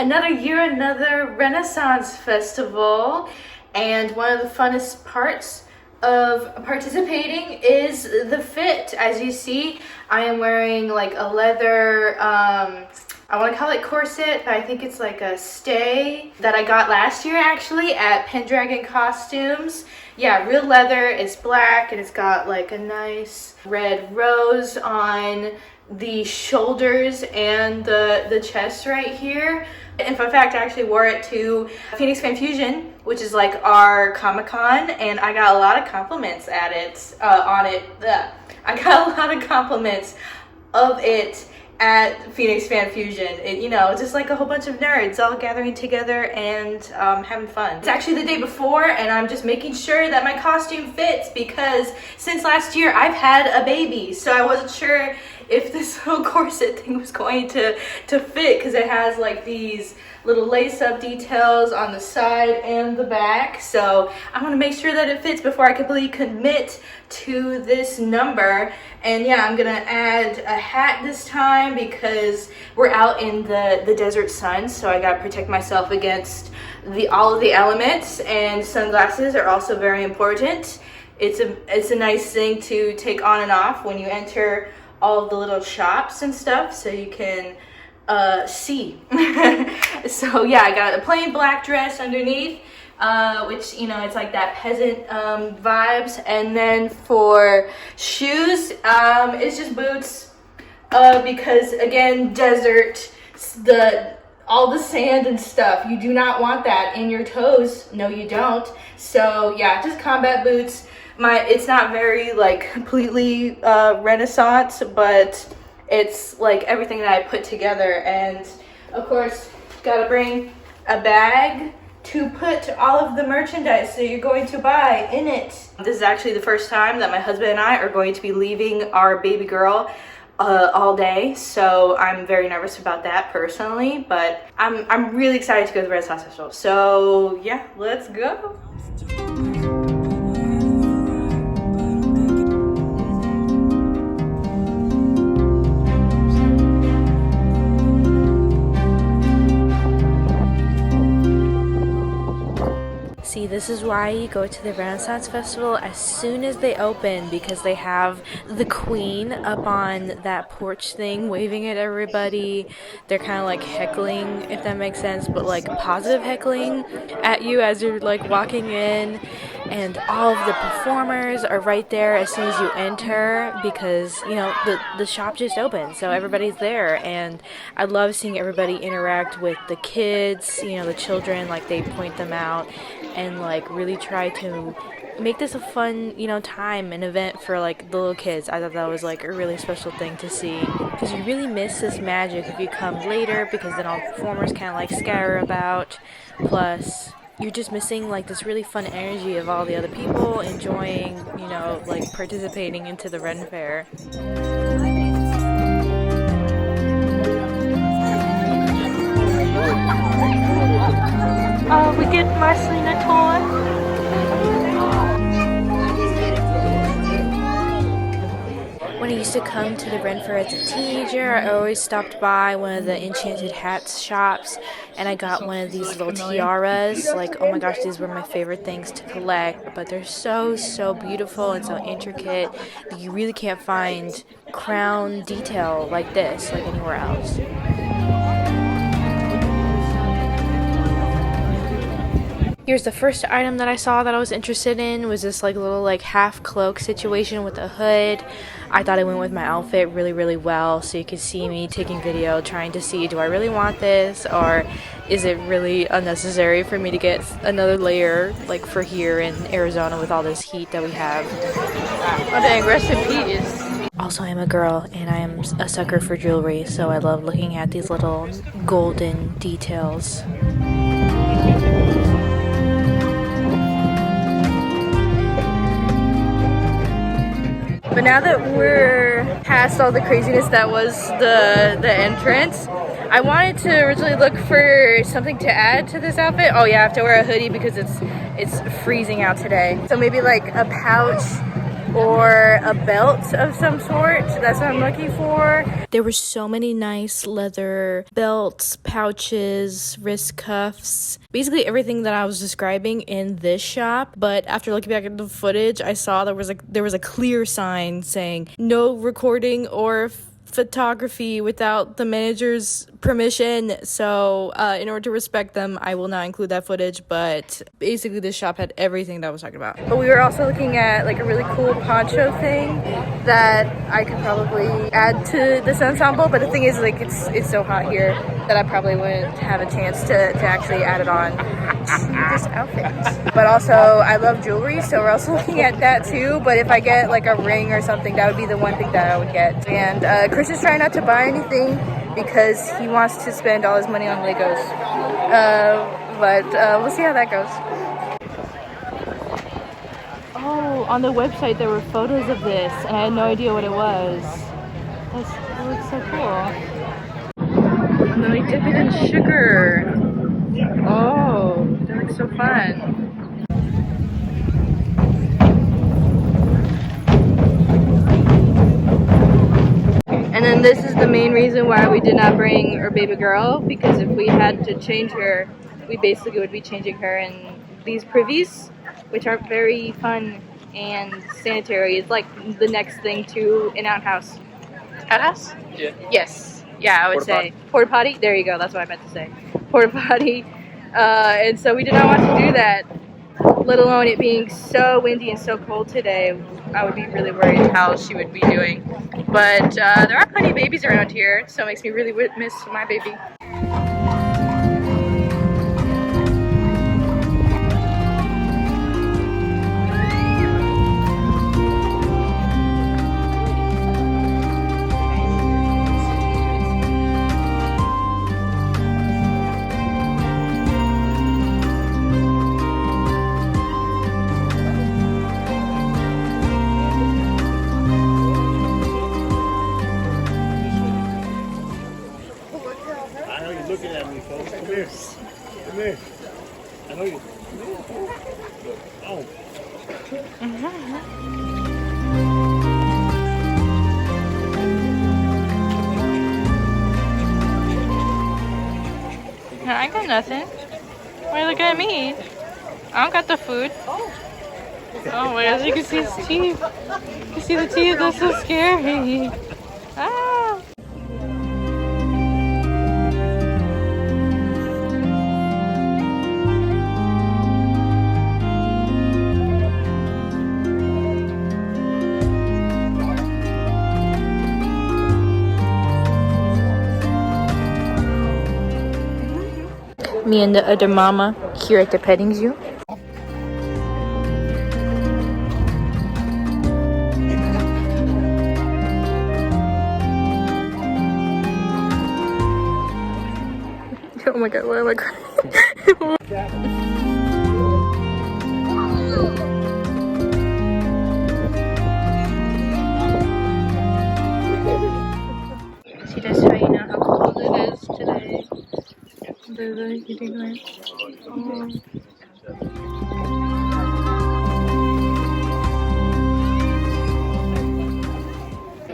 Another year, another Renaissance festival, and one of the funnest parts of participating is the fit. As you see, I am wearing like a leather, I want to call it corset, but I think it's like a stay that I got last year actually at Pendragon Costumes. Yeah, real leather. It's black and it's got like a nice red rose on the shoulders and the chest right here. And fun fact, I actually wore it to Phoenix Fan Fusion, which is like our Comic-Con, and I got a lot of compliments at it, on it. I got a lot of compliments of it at Phoenix Fan Fusion. You know, just like a whole bunch of nerds all gathering together and having fun. It's actually the day before, and I'm just making sure that my costume fits because since last year I've had a baby, so I wasn't sure if this little corset thing was going to fit because it has like these little lace-up details on the side and the back. So I want to make sure that it fits before I completely commit to this number. And yeah, I'm gonna add a hat this time because we're out in the desert sun, so I gotta protect myself against all of the elements, and sunglasses are also very important. It's a nice thing to take on and off when you enter all of the little shops and stuff, so you can see. So yeah, I got a plain black dress underneath, which, you know, it's like that peasant vibes. And then for shoes, it's just boots, because again, desert, all the sand and stuff, you do not want that in your toes. No, you don't. So yeah, just combat boots. It's not very like completely Renaissance, but it's like everything that I put together. And of course, gotta bring a bag to put all of the merchandise that you're going to buy in it. This is actually the first time that my husband and I are going to be leaving our baby girl all day, so I'm very nervous about that personally, but I'm really excited to go to the Renaissance Festival. So yeah, let's go. See, this is why you go to the Renaissance Festival as soon as they open, because they have the queen up on that porch thing waving at everybody. They're kind of like heckling, if that makes sense, but like positive heckling at you as you're like walking in. And all of the performers are right there as soon as you enter because, you know, the shop just opened, so everybody's there. And I love seeing everybody interact with the kids, you know, the children, like they point them out and like really try to make this a fun, you know, time and event for like the little kids. I thought that was like a really special thing to see because you really miss this magic if you come later, because then all the performers kind of like scatter about, plus you're just missing like this really fun energy of all the other people enjoying, you know, like participating into the Ren Fair. We get Marcelina toy. When I used to come to the Ren Fair as a teenager, I always stopped by one of the enchanted hats shops, and I got one of these little tiaras. Like, oh my gosh, these were my favorite things to collect, but they're so beautiful and so intricate that you really can't find crown detail like this, like anywhere else. Here's the first item that I saw that I was interested in, was this like little like half cloak situation with a hood. I thought it went with my outfit really well, so you could see me taking video trying to see, do I really want this, or is it really unnecessary for me to get another layer like for here in Arizona with all this heat that we have. Oh dang, rest in peace. Also, I'm a girl and I am a sucker for jewelry, so I love looking at these little golden details. But now that we're past all the craziness that was the entrance, I wanted to originally look for something to add to this outfit. Oh yeah, I have to wear a hoodie because it's freezing out today. So maybe like a pouch or a belt of some sort. That's what I'm looking for. There were so many nice leather belts, pouches, wrist cuffs, basically everything that I was describing in this shop. But after looking back at the footage, I saw there was a clear sign saying no recording or photography without the manager's permission. So in order to respect them, I will not include that footage. But basically this shop had everything that I was talking about. But we were also looking at like a really cool poncho thing that I could probably add to this ensemble. But the thing is, like, it's so hot here that I probably wouldn't have a chance to actually add it on to this outfit. But also I love jewelry, so we're also looking at that too. But if I get like a ring or something, that would be the one thing that I would get. And Chris is trying not to buy anything because he wants to spend all his money on Legos. But we'll see how that goes. Oh, on the website there were photos of this, and I had no idea what it was. It looks so cool. And then they dip it in sugar. Oh, that looks so fun. And then this is the main reason why we did not bring our baby girl, because if we had to change her, we basically would be changing her in these privies, which are very fun and sanitary. It's like the next thing to an outhouse. Outhouse? Yeah. Yes. Yeah, I would say. Porta potty? There you go. That's what I meant to say. Porta potty. And so we did not want to do that, let alone it being so windy and so cold today. I would be really worried how she would be doing. But there are plenty of babies around here, so it makes me really miss my baby. I know you. Oh. No, I got nothing. Why are you looking at me? I don't got the food. Oh my gosh, you can see his teeth. You can see the teeth, that's so scary. Ah! Me and the other mama here at the petting zoo. Oh my god, why am I crying? See, that's how you know how cold it is today. The heating lamp. Oh.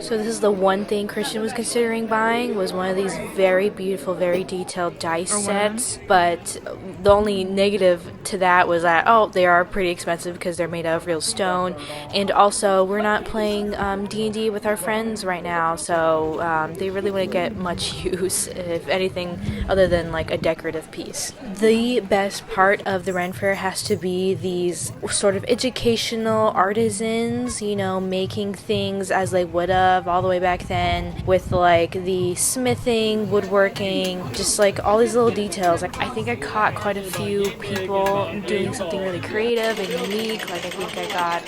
So this is the one thing Christian was considering buying, was one of these very beautiful, very detailed dice sets. But the only negative to that was that, oh, they are pretty expensive because they're made out of real stone. And also, we're not playing D&D with our friends right now, so they really wouldn't get much use, if anything, other than like a decorative piece. The best part of the Ren Fair has to be these sort of educational artisans, you know, making things as they would have all the way back then, with like the smithing, woodworking, just like all these little details. Like, I think I caught quite a few people doing something really creative and unique. Like, I think I got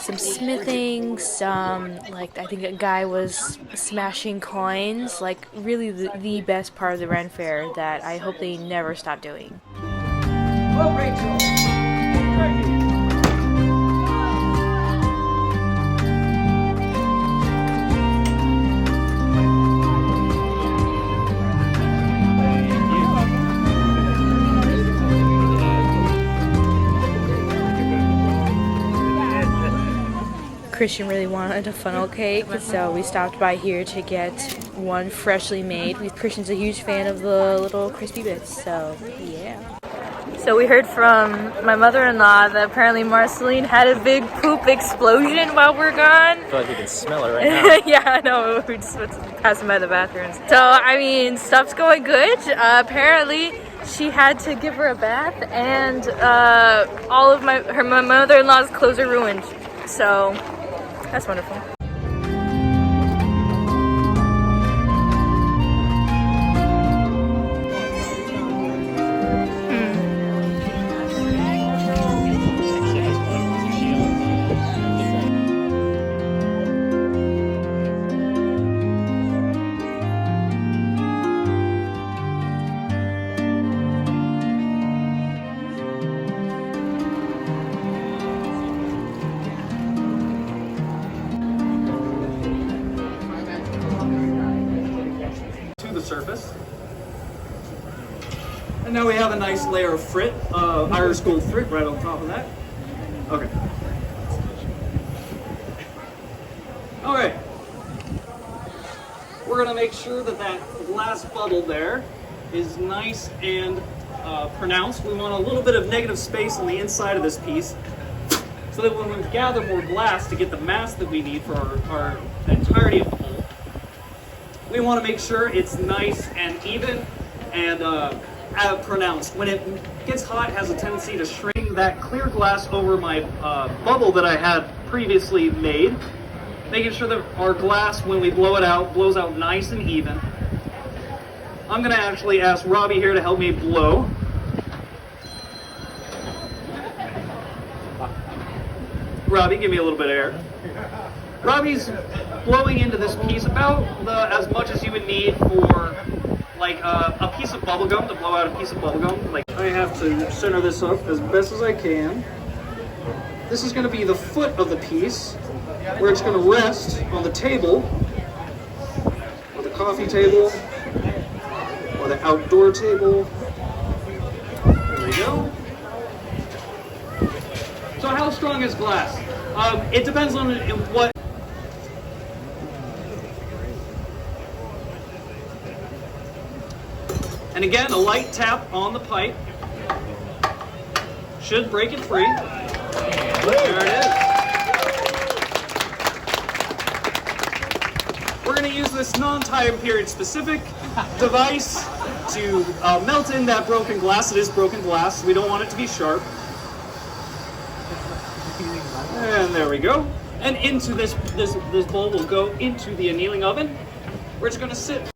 some smithing, some, like, I think a guy was smashing coins. Like, really the best part of the Ren Fair that I hope they never stop doing. Oh, Rachel. Christian really wanted a funnel cake, so we stopped by here to get one freshly made. Christian's a huge fan of the little crispy bits, so yeah. So we heard from my mother-in-law that apparently Marceline had a big poop explosion while we're gone. I feel like you can smell it right now. Yeah, I know. We just passing by the bathrooms. So, I mean, stuff's going good. Apparently, she had to give her a bath, and all of my mother-in-law's clothes are ruined. So, that's wonderful. Surface. And now we have a nice layer of frit, Irish gold frit right on top of that. Okay. Alright. We're going to make sure that that glass bubble there is nice and pronounced. We want a little bit of negative space on the inside of this piece so that when we gather more glass to get the mass that we need for our entirety of the hole, we want to make sure it's nice and even and pronounced. When it gets hot, it has a tendency to shrink that clear glass over my bubble that I had previously made, making sure that our glass, when we blow it out, blows out nice and even. I'm going to actually ask Robbie here to help me blow. Robbie, give me a little bit of air. Robbie's blowing into this piece about as much as you would need for like a piece of bubble gum to blow out a piece of bubble gum. Like, I have to center this up as best as I can. This is going to be the foot of the piece where it's going to rest on the table, or the coffee table, or the outdoor table. There we go. So how strong is glass? It depends on what. And again, a light tap on the pipe should break it free. There it is. We're going to use this non-time period specific device to melt in that broken glass. It is broken glass. We don't want it to be sharp. And there we go. And into this bowl will go into the annealing oven, where it's going to sit.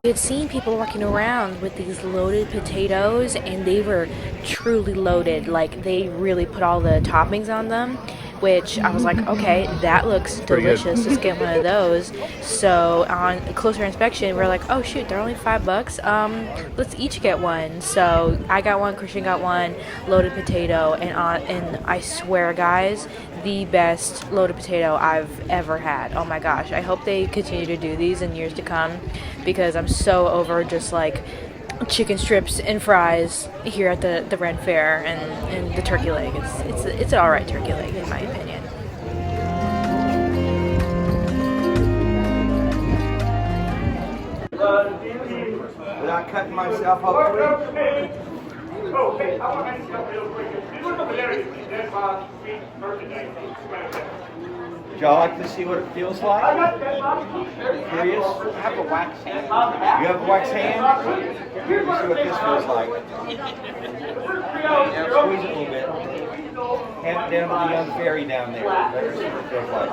We had seen people walking around with these loaded potatoes, and they were truly loaded. Like, they really put all the toppings on them, which I was like, okay, that looks delicious. Let's get one of those. So on closer inspection, we're like, oh shoot, they're only $5. Let's each get one. So I got one, Christian got one, loaded potato, and I swear, guys, the best loaded potato I've ever had. Oh my gosh, I hope they continue to do these in years to come, because I'm so over just like chicken strips and fries here at the Ren Fair, and the turkey leg. It's an alright turkey leg in my opinion. Without cutting myself, hopefully. Oh, hey, I want to ask you something real quick. You look over there, that's my sweet merchandise. Would y'all like to see what it feels like? Curious? I have a wax hand. You have a wax hand? Let me see what this feels like. Yeah, squeeze it a little bit. Have it down to the young fairy down there. That's what it feels like.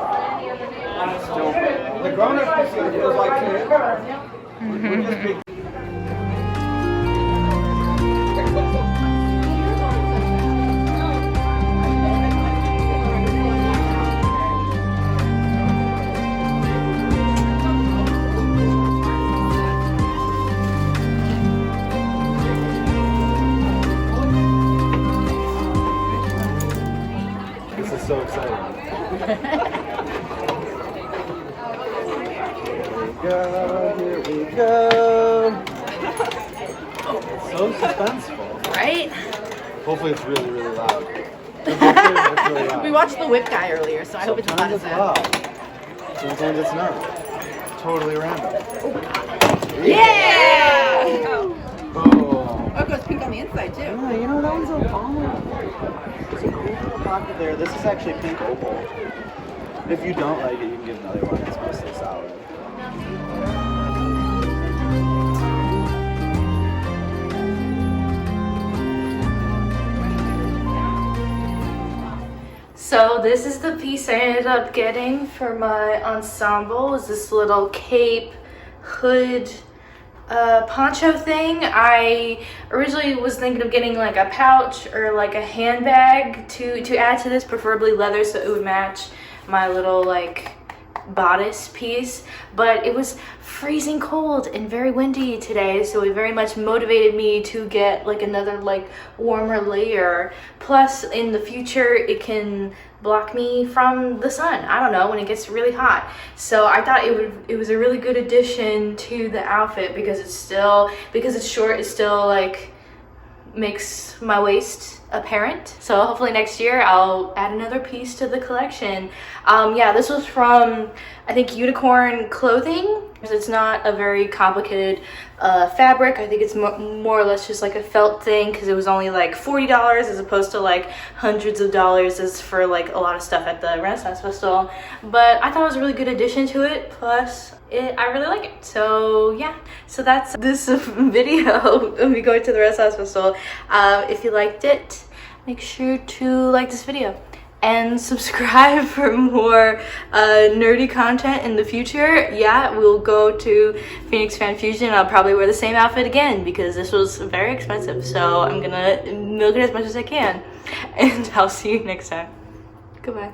Still, the grown-up casino feels like too. We're just big. This is so exciting. Here we go. So suspenseful. Right? Hopefully it's really, really loud. It's really loud. We watched the whip guy earlier, so I hope it's not Sometimes as it's bad. loud. Sometimes it's not. Totally random. Yeah! Boom. Oh, it goes pink on the inside too. Yeah, you know, that one's a bomb. There's a cool little pocket there. This is actually pink opal. If you don't like it, you can get another one. It's mostly solid. So this is the piece I ended up getting for my ensemble. Is this little cape, hood, poncho thing. I originally was thinking of getting like a pouch or like a handbag to add to this, preferably leather so it would match my little like bodice piece, but it was freezing cold and very windy today, so it very much motivated me to get like another like warmer layer. Plus in the future it can block me from the sun, I don't know, when it gets really hot. So I thought it was a really good addition to the outfit because it's short, it still like makes my waist apparent. So hopefully next year I'll add another piece to the collection. Yeah, this was from I think Unicorn Clothing. It's not a very complicated fabric. I think it's more or less just like a felt thing because it was only like $40 as opposed to like hundreds of dollars as for like a lot of stuff at the Renaissance Festival. But I thought it was a really good addition to it. Plus I really like it. So yeah, so that's this video of me going to the Renaissance Festival. If you liked it, make sure to like this video and subscribe for more nerdy content in the future. Yeah, we'll go to Phoenix Fan Fusion. I'll probably wear the same outfit again because this was very expensive, so I'm gonna milk it as much as I can. And I'll see you next time. Goodbye.